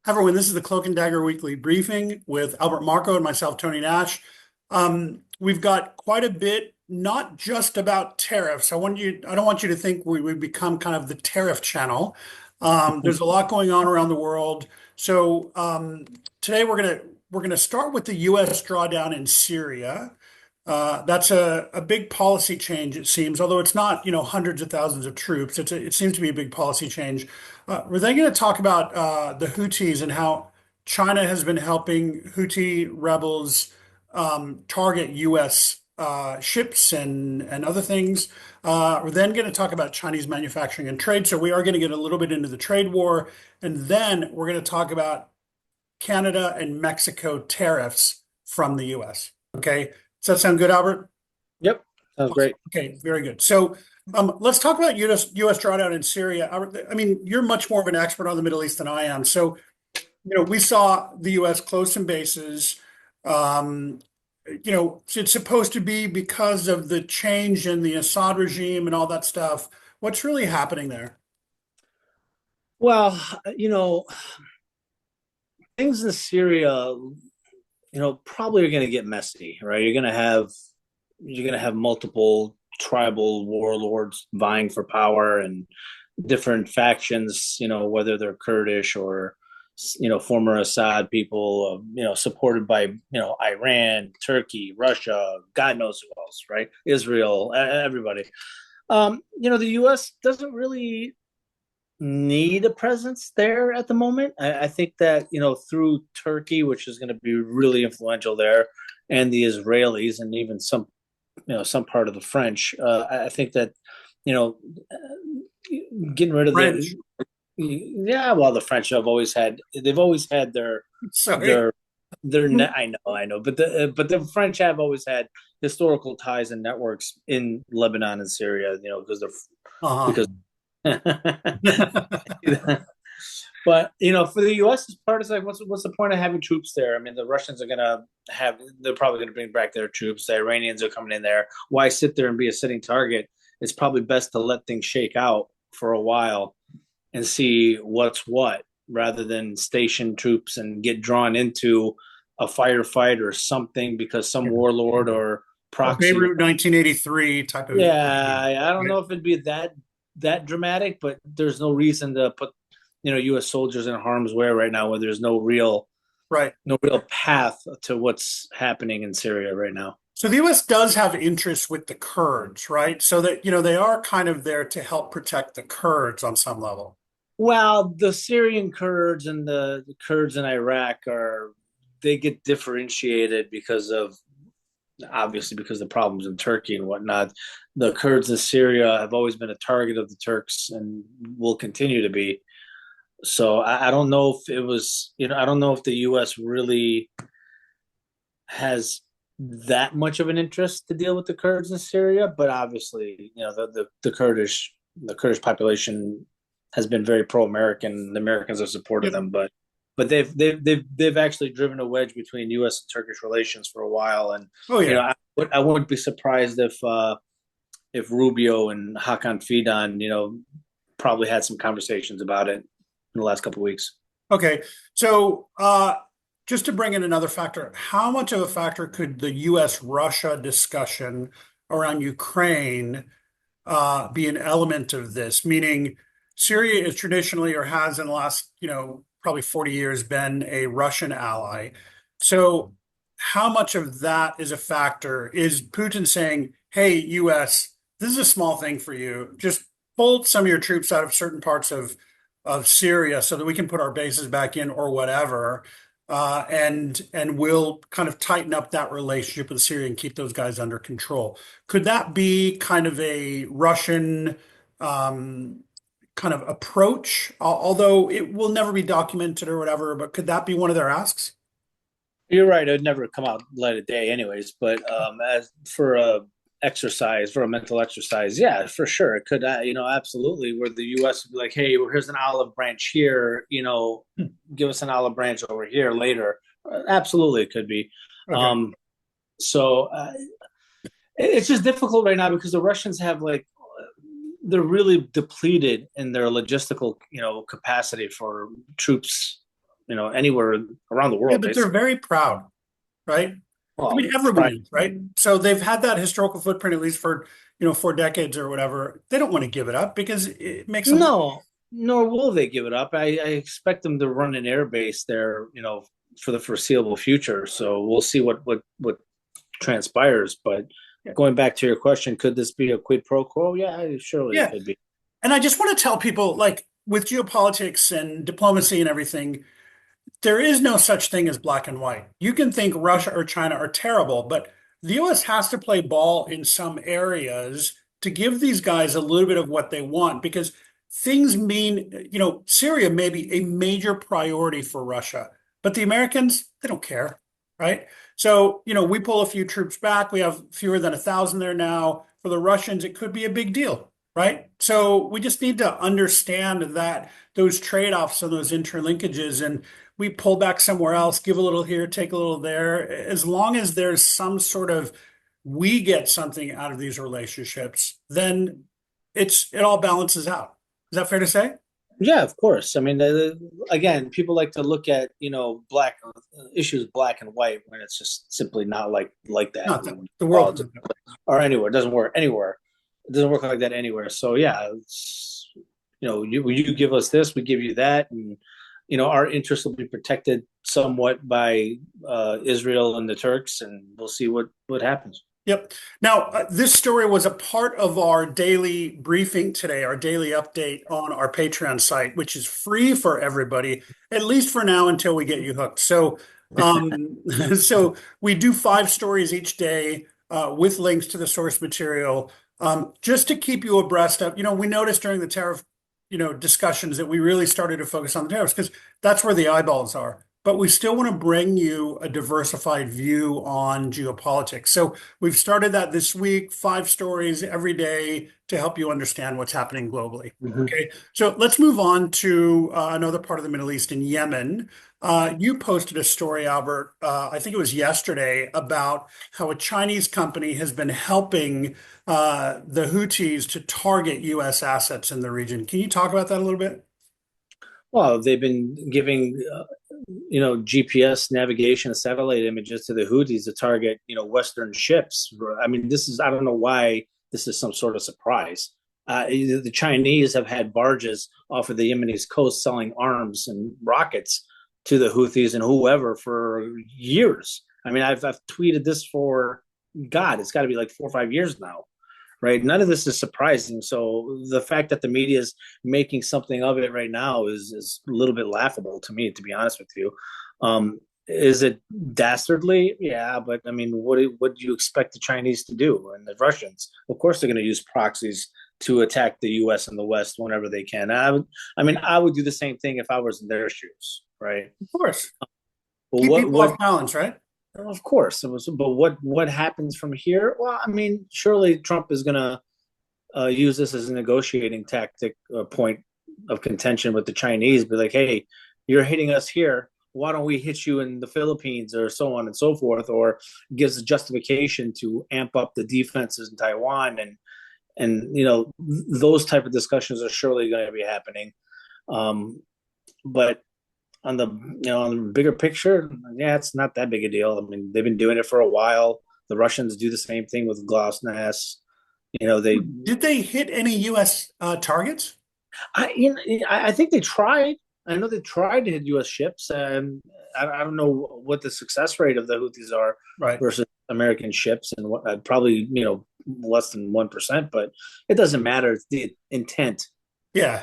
Hi, everyone, this is the Cloak and Dagger Weekly Briefing with Albert Marco and myself, Tony Nash. We've got quite a bit, not just about tariffs. I don't want you to think we become kind of the tariff channel. There's a lot going on around the world. So today we're gonna start with the U.S. drawdown in Syria. That's a big policy change, it seems, although it's not, hundreds of thousands of troops. It seems to be a big policy change. We're then going to talk about the Houthis and how China has been helping Houthi rebels target U.S. Ships and other things. We're then going to talk about Chinese manufacturing and trade. So we are going to get a little bit into the trade war, and then we're going to talk about Canada and Mexico tariffs from the U.S. Okay. Does that sound good, Albert? Yep, sounds great. Okay, very good. So let's talk about U.S. drawdown in Syria. Albert, I mean, you're much more of an expert on the Middle East than I am. So, we saw the U.S. close some bases. Um, it's supposed to be because of the change in the Assad regime and all that stuff. What's really happening there? Well, you know, things in Syria, probably are going to get messy, right? You're going to have multiple tribal warlords vying for power and different factions, whether they're Kurdish or former Assad people, supported by Iran, Turkey, Russia, God knows who else, right? Israel, everybody. The U.S. doesn't really need a presence there at the moment. I think that through Turkey, which is going to be really influential there, and the Israelis, and even some part of the French. I think that you know getting rid of French. well, the French they've always had Sorry. their I know, but the French have always had historical ties and networks in Lebanon and Syria, Uh-huh. because but for the U.S.'s part, it's like, what's the point of having troops there? I mean, the Russians they're probably gonna bring back their troops. The Iranians are coming in there. Why sit there and be a sitting target? It's probably best to let things shake out for a while and see what's what, rather than station troops and get drawn into a firefight or something because some warlord or A proxy. Beirut 1983 type of. Yeah, I don't know if it'd be that dramatic, but there's no reason to put U.S. soldiers in harm's way right now, where there's Right. no real path to what's happening in Syria right now. So the U.S. does have interests with the Kurds, right? So that, they are kind of there to help protect the Kurds on some level. Well, the Syrian Kurds and the Kurds in Iraq they get differentiated obviously because of the problems in Turkey and whatnot. The Kurds in Syria have always been a target of the Turks and will continue to be. So I don't know if it was, I don't know if the U.S. really has that much of an interest to deal with the Kurds in Syria, but obviously, the Kurdish population has been very pro-American. The Americans have supported them, but they've actually driven a wedge between U.S. and Turkish relations for a while, and Oh yeah. I wouldn't be surprised if Rubio and Hakan Fidan, probably had some conversations about it in the last couple of weeks. Okay. So just to bring in another factor, how much of a factor could the U.S.-Russia discussion around Ukraine be an element of this? Meaning, Syria is traditionally or has in the last, probably 40 years been a Russian ally. So how much of that is a factor? Is Putin saying, hey, U.S., this is a small thing for you. Just pull some of your troops out of certain parts of Syria so that we can put our bases back in or whatever, and we'll kind of tighten up that relationship with Syria and keep those guys under control. Could that be kind of a Russian kind of approach, although it will never be documented or whatever, but could that be one of their asks? You're right. It'd never come out light of day, anyways. But as for for a mental exercise, yeah, for sure, it could. Absolutely. Where the U.S. would be like, hey, well, here's an olive branch here. Give us an olive branch over here later. Absolutely, it could be. Okay. So it's just difficult right now because the Russians have they're really depleted in their logistical capacity for troops anywhere around the Yeah, world, but they're basically. very proud, right? I Well, mean, everyone pride. is, right? So they've had that historical footprint at least for, 4 decades or whatever. They don't want to give it up because it makes them. No, nor will they give it up. I expect them to run an air base there, for the foreseeable future. So we'll see what transpires. But Yeah. going back to your question, could this be a quid pro quo? Yeah, surely it Yeah. could be. And I just want to tell people, like, with geopolitics and diplomacy and everything, there is no such thing as black and white. You can think Russia or China are terrible, but the US has to play ball in some areas to give these guys a little bit of what they want because things mean, Syria may be a major priority for Russia, but the Americans, they don't care, right? So, we pull a few troops back. We have fewer than 1,000 there now. For the Russians, it could be a big deal, right? So we just need to understand that those trade-offs and those interlinkages and we pull back somewhere else, give a little here, take a little there. As long as there's some sort of we get something out of these relationships, then it all balances out. Is that fair to say? Yeah, of course. I mean, again, people like to look at black issues black and white when it's just simply not like that Not that in the world politics isn't. or anywhere. It doesn't work anywhere. It doesn't work like that anywhere. So yeah, you give us this, we give you that, and our interests will be protected somewhat by Israel and the Turks, and we'll see what happens. Yep. Now, this story was a part of our daily briefing today, our daily update on our Patreon site, which is free for everybody, at least for now until we get you hooked. So, so we do 5 stories each day with links to the source material, just to keep you abreast of. We noticed during the tariff, discussions that we really started to focus on the tariffs because that's where the eyeballs are. But we still want to bring you a diversified view on geopolitics. So we've started that this week, 5 stories every day to help you understand what's happening globally. Mhm. Okay, so let's move on to another part of the Middle East in Yemen. You posted a story, Albert, I think it was yesterday, about how a Chinese company has been helping the Houthis to target U.S. assets in the region. Can you talk about that a little bit? Well, they've been giving GPS navigation and satellite images to the Houthis to target Western ships. I mean, I don't know why this is some sort of surprise. The Chinese have had barges off of the Yemeni coast selling arms and rockets to the Houthis and whoever for years. I mean, I've tweeted this for God, it's got to be like 4 or 5 years now, right? None of this is surprising. So the fact that the media is making something of it right now is a little bit laughable to me, to be honest with you. Is it dastardly? Yeah, but I mean, what do you expect the Chinese to do and the Russians? Of course, they're going to use proxies to attack the U.S. and the West whenever they can. I would do the same thing if I was in their shoes, right? Of course. But Keep what people what off balance, right? of course it was, but what happens from here? Well, I mean, surely Trump is going to use this as a negotiating tactic or point of contention with the Chinese. Be like, hey, you're hitting us here. Why don't we hit you in the Philippines or so on and so forth? Or gives a justification to amp up the defenses in Taiwan and those type of discussions are surely going to be happening. But on the bigger picture, yeah, it's not that big a deal. I mean, they've been doing it for a while. The Russians do the same thing with Glasnost. They Did they hit any U.S. Targets? I think they tried. I know they tried to hit U.S. ships, and I don't know what the success rate of the Houthis are Right. versus American ships, and probably less than 1%. But it doesn't matter. It's the intent. Yeah.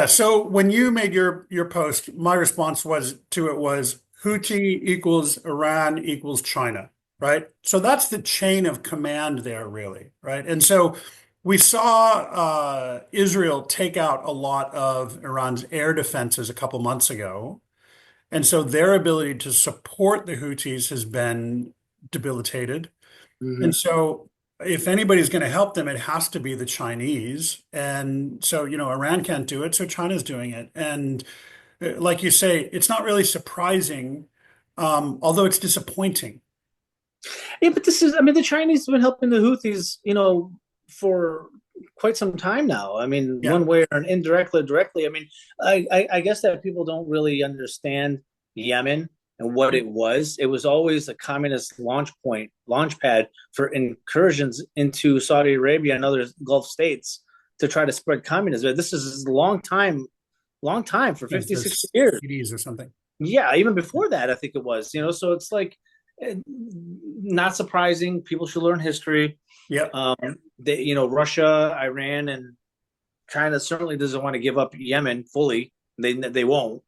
So when you made your post, my response was Houthi equals Iran equals China, right? So that's the chain of command there, really, right? And so we saw Israel take out a lot of Iran's air defenses a couple months ago. And so their ability to support the Houthis has been debilitated. And Mm-hmm. so if anybody's going to help them, it has to be the Chinese. And so, Iran can't do it, so China's doing it. And like you say, it's not really surprising, although it's disappointing. Yeah, but I mean, the Chinese have been helping the Houthis, for quite some time now. I mean, Yeah. one way or indirectly, directly. I mean, I guess that people don't really understand Yemen and what it was. It was always a communist launch pad for incursions into Saudi Arabia and other Gulf states to try to spread communism. This is a long time for Yes, 50, the 60 years. CDs or something. Yeah, even before that, I think it was, so it's like not surprising. People should learn history. Yep. Um, Russia, Iran, and China certainly doesn't want to give up Yemen fully. They won't.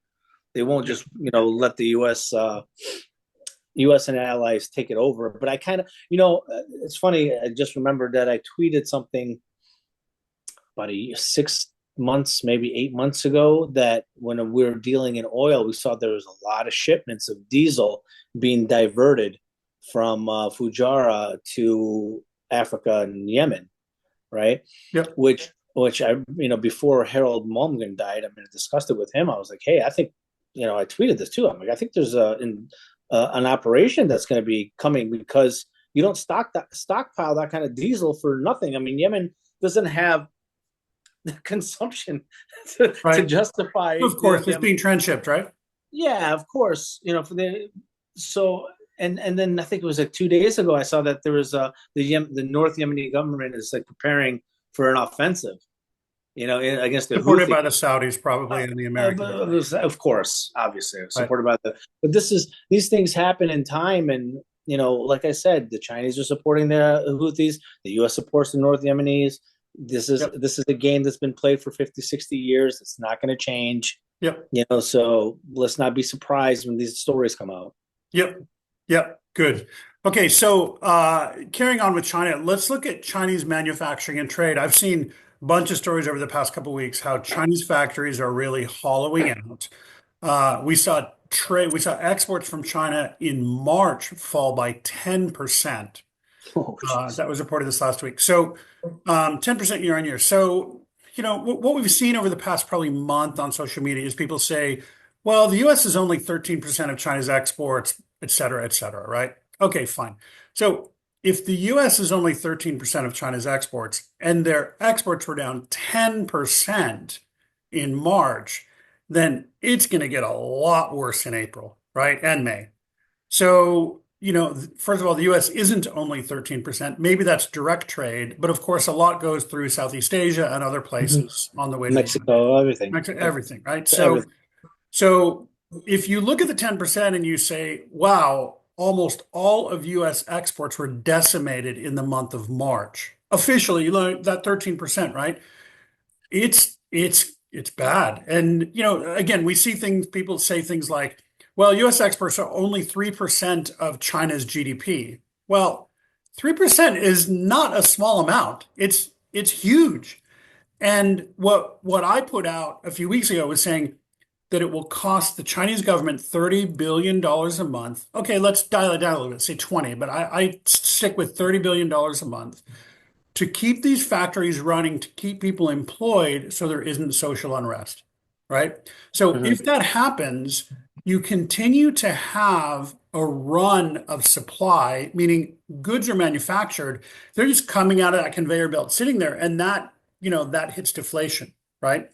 They won't just let the U.S. and allies take it over. But I kind of it's funny. I just remembered that I tweeted something about 6 months, maybe 8 months ago, that when we were dealing in oil, we saw there was a lot of shipments of diesel being diverted from Fujairah to Africa and Yemen, right? Yep. Which I, before Harold Malmgren died, I mean, I discussed it with him. I was like, hey, I think, I tweeted this too. I'm like, I think there's an operation that's going to be coming, because you don't stockpile that kind of diesel for nothing. I mean, Yemen doesn't have the consumption to justify. Of course, it's being transshipped, right? Yeah, of course. And then I think it was like 2 days ago, I saw that there was the North Yemeni government is like preparing for an offensive, against the Supported Houthi. by the Saudis, probably, and the Americans. Of course, obviously supported Right. by but these things happen in time, and like I said, the Chinese are supporting the Houthis, the U.S. supports the North Yemenis. This is a game that's been played for 50, 60 years. It's not going to change. Yep. So let's not be surprised when these stories come out. Yep. Yep. Good. Okay. So carrying on with China, let's look at Chinese manufacturing and trade. I've seen a bunch of stories over the past couple of weeks how Chinese factories are really hollowing out. We saw exports from China in March fall by 10%. Oh, That was reported this last week. So 10% year on year. So, what we've seen over the past probably month on social media is people say, well, the US is only 13% of China's exports, et cetera, right? Okay, fine. So if the US is only 13% of China's exports and their exports were down 10% in March, then it's going to get a lot worse in April, right? And May. So, first of all, the US isn't only 13%. Maybe that's direct trade, but of course, a lot goes through Southeast Asia and other places on the way to Mexico, everything. everything, right? So, Everything. so if you look at the 10% and you say, wow, almost all of US exports were decimated in the month of March. Officially, that 13%, right? It's bad. And again, we see people say things like, well, US exports are only 3% of China's GDP. Well, 3% is not a small amount. It's huge. And what I put out a few weeks ago was saying that it will cost the Chinese government $30 billion a month. Okay, let's dial it down a little bit, say 20, but I stick with $30 billion a month to keep these factories running, to keep people employed so there isn't social unrest, right? So if that happens, you continue to have a run of supply, meaning goods are manufactured, they're just coming out of that conveyor belt sitting there, and that hits deflation, right?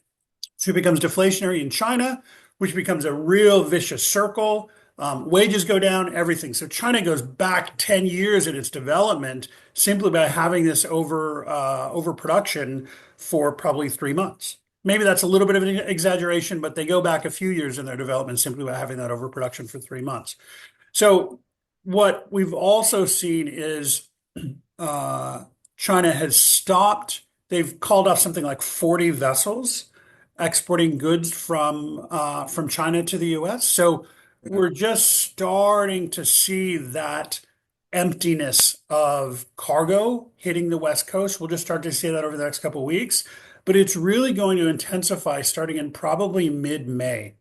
So it becomes deflationary in China, which becomes a real vicious circle. Wages go down, everything. So China goes back 10 years in its development simply by having this overproduction for probably 3 months. Maybe that's a little bit of an exaggeration, but they go back a few years in their development simply by having that overproduction for 3 months. So what we've also seen is China has stopped. They've called off something like 40 vessels exporting goods from China to the US. So we're just starting to see that emptiness of cargo hitting the West Coast. We'll just start to see that over the next couple of weeks, but it's really going to intensify starting in probably mid-May.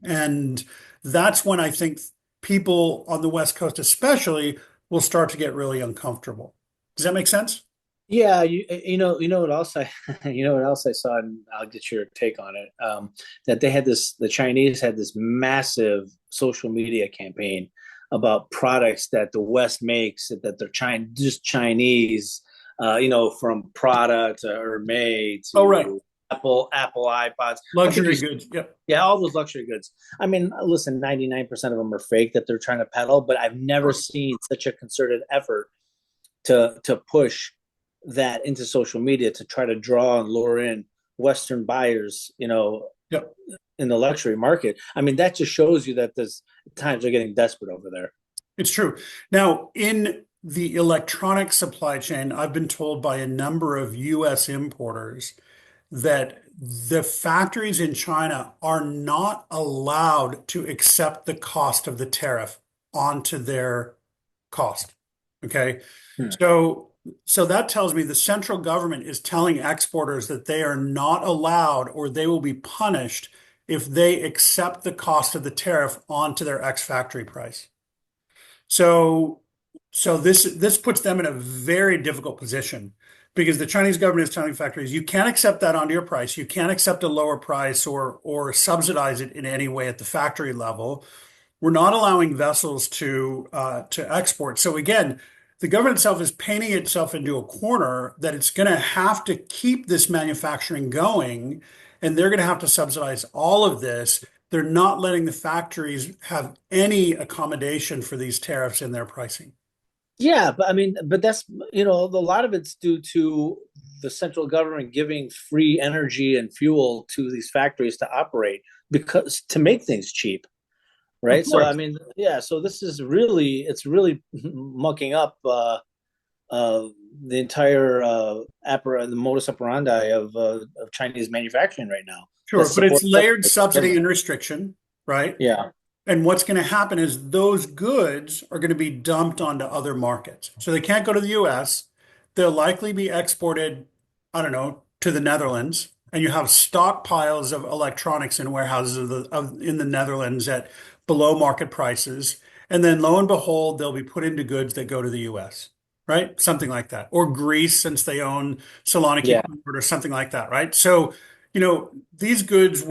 And that's when I think people on the West Coast especially will start to get really uncomfortable. Does that make sense? Yeah, what else I what else I saw, and I'll get your take on it. That the Chinese had this massive social media campaign about products that the West makes, that they're just Chinese, from Prada to Hermes Oh, right. to Apple iPods. I think Luxury goods. Yep. yeah, all those luxury goods. I mean, listen, 99% of them are fake that they're trying to peddle, but I've never Sure. seen such a concerted effort to push that into social media to try to draw and lure in Western buyers, Yep. in the luxury market. I mean, that just shows you that there's times are getting desperate over there. It's true. Now, in the electronic supply chain, I've been told by a number of US importers that the factories in China are not allowed to accept the cost of the tariff onto their cost. Okay. Hmm. So that tells me the central government is telling exporters that they are not allowed or they will be punished if they accept the cost of the tariff onto their ex factory price. So, so this puts them in a very difficult position because the Chinese government is telling factories you can't accept that onto your price. You can't accept a lower price or subsidize it in any way at the factory level. We're not allowing vessels to export. So again, the government itself is painting itself into a corner that it's going to have to keep this manufacturing going, and they're going to have to subsidize all of this. They're not letting the factories have any accommodation for these tariffs in their pricing. Yeah, but I mean, but that's a lot of it's due to the central government giving free energy and fuel to these factories to operate because to make things cheap, Of right? So I course. mean, yeah, so this is really it's really mucking up uh, the entire the modus operandi of Chinese manufacturing right now. Sure, That's but it's supported by layered the subsidy government. and restriction, right? Yeah, And what's going to happen is those goods are going to be dumped onto other markets. So they can't go to the US. They'll likely be exported, I don't know, to the Netherlands. And you have stockpiles of electronics in warehouses in the Netherlands at below market prices. And then lo and behold, they'll be put into goods that go to the US, right? Something like that. Or Greece, since they own Saloniki yeah, Port or something like that, right? So these goods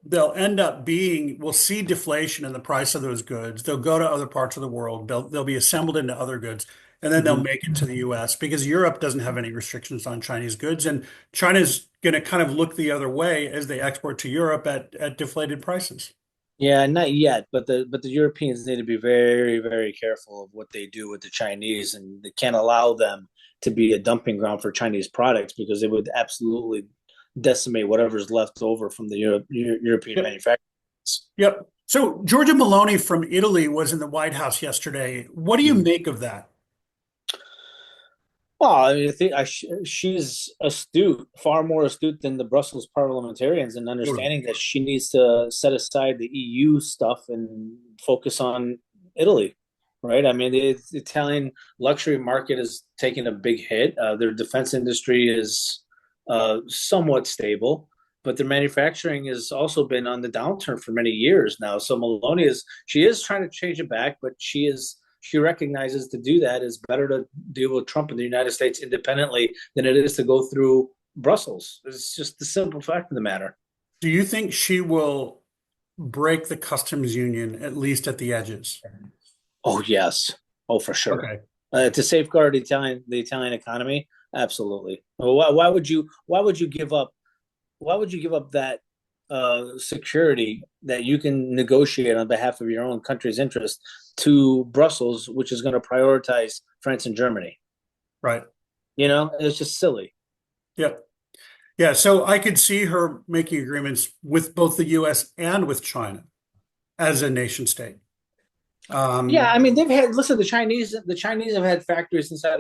they'll end up being, we'll see deflation in the price of those goods. They'll go to other parts of the world. They'll be assembled into other goods, and then they'll hmm make it to the US because Europe doesn't have any restrictions on Chinese goods. And China's going to kind of look the other way as they export to Europe at deflated prices. yeah. Not yet, but the Europeans need to be very, very careful of what they do with the Chinese, and they can't allow them to be a dumping ground for Chinese products because it would absolutely decimate whatever's left over from the European Yep. manufacturers. Yep. So Giorgia Meloni from Italy was in the White House yesterday. What do you make of that? Well, I mean, she's astute, far more astute than the Brussels parliamentarians in Totally. understanding that she needs to set aside the EU stuff and focus on Italy, right? I mean, the Italian luxury market is taking a big hit. Their defense industry is somewhat stable, but their manufacturing has also been on the downturn for many years now. So she is trying to change it back, but she recognizes to do that is better to deal with Trump in the United States independently than it is to go through Brussels. It's just the simple fact of the matter. Do you think she will break the customs union, at least at the edges? Oh yes, oh for sure. Okay. To safeguard the Italian economy, absolutely. Why would you give up? Why would you give up that security that you can negotiate on behalf of your own country's interest to Brussels, which is going to prioritize France and Germany? Right. It's just silly. Yep. Yeah. So I could see her making agreements with both the US and with China as a nation state. Yeah, Um, I mean The Chinese have had factories inside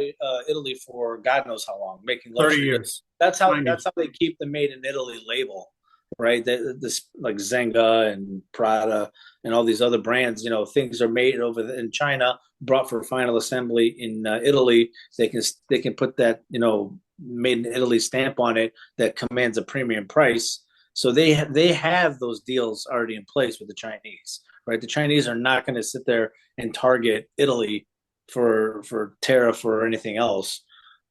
Italy for God knows how long, making 30 luxury goods. years, That's how 90. that's how they keep the made in Italy label, right? This like Zenga and Prada and all these other brands. Things are made in China, brought for final assembly in Italy. They can put that made in Italy stamp on it that commands a premium price. So they have those deals already in place with the Chinese, right? The Chinese are not going to sit there and target Italy for tariff or anything else.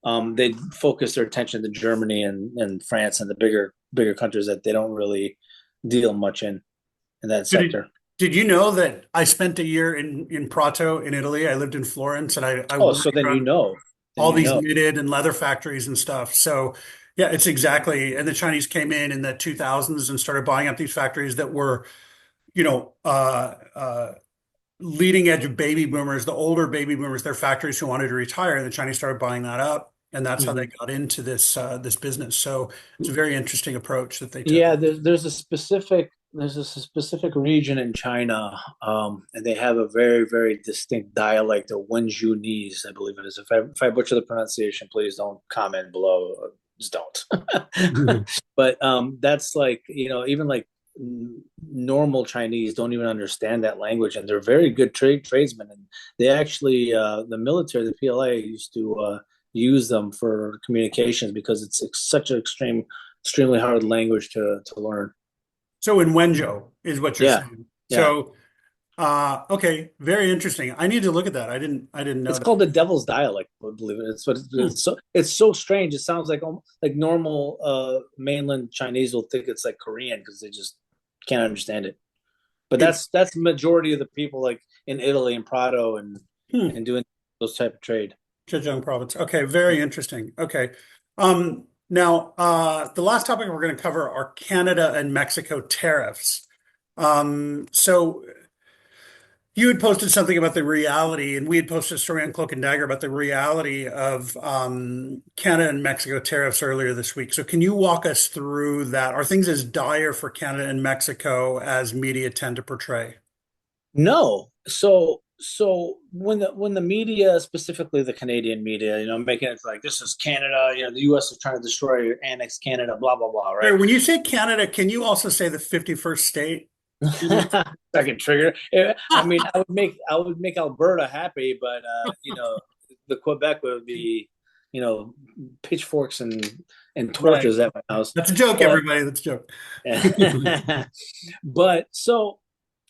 They focus their attention to Germany and France and the bigger countries that they don't really deal much in that Did, sector. did you know that I spent a year in Prato in Italy? I lived in Florence and I Oh, worked so then you from know. then all you these know. knitted and leather factories and stuff. So yeah, it's exactly. And the Chinese came in the 2000s and started buying up these factories that were, you know, leading edge baby boomers, the older baby boomers, their factories who wanted to retire, and the Chinese started buying that up, and that's how they Mhm. got into this business. So it's a very interesting approach that they took. Yeah, there's a specific region in China, and they have a very distinct dialect, the Wenzhounese, I believe it is. If I butcher the pronunciation, please don't comment below. Just don't. Mhm. But that's like, even like normal Chinese don't even understand that language, and they're very good tradesmen. And they actually, the military, the PLA, used to use them for communications because it's such an extremely hard language to learn. So in Wenzhou is what you're Yeah, saying. yeah. So okay, very interesting. I need to look at that. I didn't know It's that. called the Devil's Dialect, I believe it. Hmm. It's so strange. It sounds like normal mainland Chinese will think it's like Korean because they just can't understand it. But It's that's the majority of the people like in Italy and Prado hmm, and doing those type of trade. Zhejiang province. Okay, very interesting. Okay. Now the last topic we're going to cover are Canada and Mexico tariffs. So you had posted something about the reality, and we had posted a story on Cloak and Dagger about the reality of Canada and Mexico tariffs earlier this week. So, can you walk us through that? Are things as dire for Canada and Mexico as media tend to portray? No. So when the media, specifically the Canadian media, making it like this is Canada, the US is trying to destroy or annex Canada, blah blah blah, right? Sorry, when you say Canada, can you also say the 51st state? Second trigger. I mean, I would make Alberta happy, but the Quebec would be, you know, pitchforks and Right. torches at my house. That's a joke, But everybody. That's a joke. but so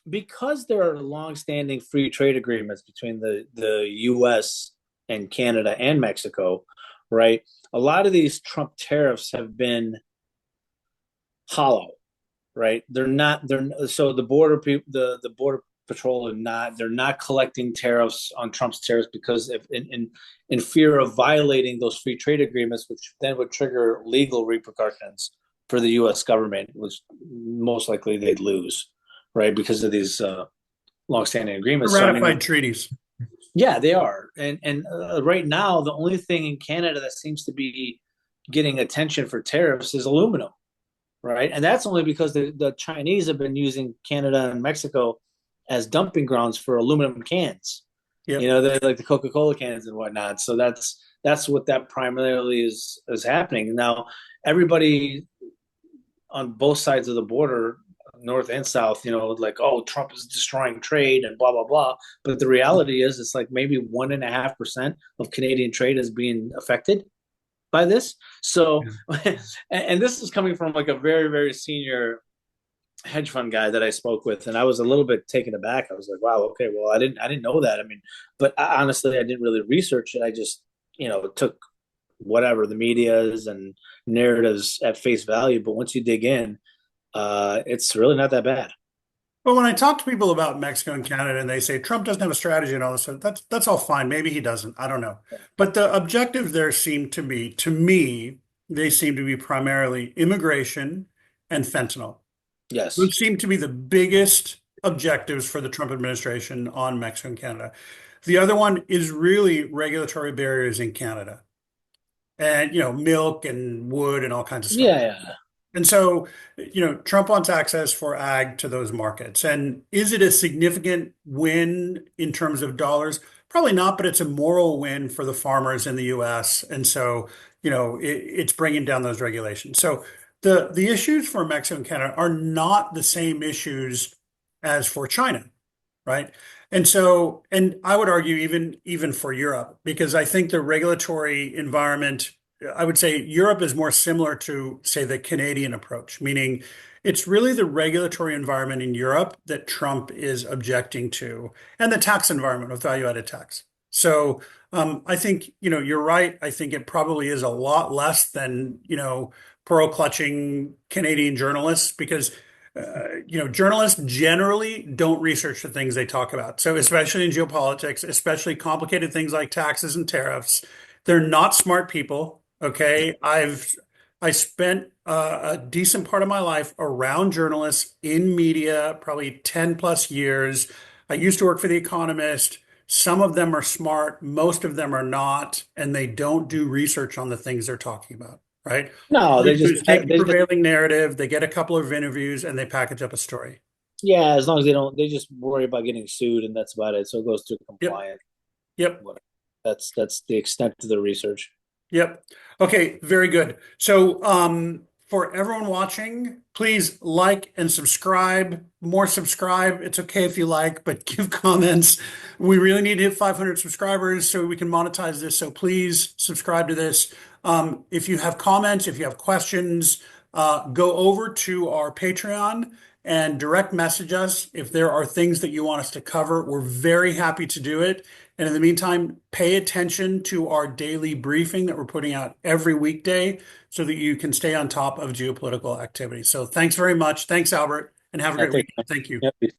because there are long-standing free trade agreements between the U.S. and Canada and Mexico, right? A lot of these Trump tariffs have been hollow, right? They're not. They're so the border people, the border patrol are not. They're not collecting tariffs on Trump's tariffs because if in fear of violating those free trade agreements, which then would trigger legal repercussions for the U.S. government, which most likely they'd lose, right? Because of these longstanding agreements. So I mean, Ratified treaties. yeah, they are, and right now the only thing in Canada that seems to be getting attention for tariffs is aluminum, right? And that's only because the Chinese have been using Canada and Mexico as dumping grounds for aluminum cans. Yep. They're like the Coca-Cola cans and whatnot. So that's what that primarily is happening. Now, everybody on both sides of the border, north and south, like, oh, Trump is destroying trade and blah blah blah. But the reality is, it's like maybe 1.5% of Canadian trade is being affected by this. So, Yeah. and this is coming from like a very senior hedge fund guy that I spoke with, and I was a little bit taken aback. I was like, wow, okay, well, I didn't know that. I mean, but honestly, I didn't really research it. I just, took whatever the media's and narratives at face value. But once you dig in, it's really not that bad. But when I talk to people about Mexico and Canada and they say Trump doesn't have a strategy and all this stuff, that's all fine. Maybe he doesn't. I don't know. But the objectives there seem to be, to me, they seem to be primarily immigration and fentanyl. Yes. Those seem to be the biggest objectives for the Trump administration on Mexico and Canada. The other one is really regulatory barriers in Canada and, milk and wood and all kinds of stuff. Yeah, yeah. And so, Trump wants access for ag to those markets. And is it a significant win in terms of dollars? Probably not, but it's a moral win for the farmers in the US. And so, it's bringing down those regulations. So the issues for Mexico and Canada are not the same issues as for China, right? And so, and I would argue even for Europe, because I think the regulatory environment, I would say Europe is more similar to, say, the Canadian approach, meaning it's really the regulatory environment in Europe that Trump is objecting to, and the tax environment with value-added tax. So I think, you're right. I think it probably is a lot less than, pearl clutching Canadian journalists because journalists generally don't research the things they talk about. So, especially in geopolitics, especially complicated things like taxes and tariffs, They're not smart people. Okay. I spent a decent part of my life around journalists in media, probably 10 plus years. I used to work for The Economist. Some of them are smart, most of them are not, and they don't do research on the things they're talking about, right? No, All they they do just is take the they just prevailing narrative, they get a couple of interviews, and they package up a story. yeah, as long as they don't, they just worry about getting sued, and that's about it. So it goes through Yep. compliance. Yep. Whatever. That's the extent of the research. Yep. Okay, very good. So, for everyone watching, please like and subscribe. More subscribe. It's okay if you like, but give comments. We really need to hit 500 subscribers so we can monetize this. So please subscribe to this. If you have comments, if you have questions, go over to our Patreon and direct message us if there are things that you want us to cover. We're very happy to do it. And in the meantime, pay attention to our daily briefing that we're putting out every weekday so that you can stay on top of geopolitical activity. So thanks very much. Thanks, Albert, and have a I great think weekend. Thank you. yep, you too.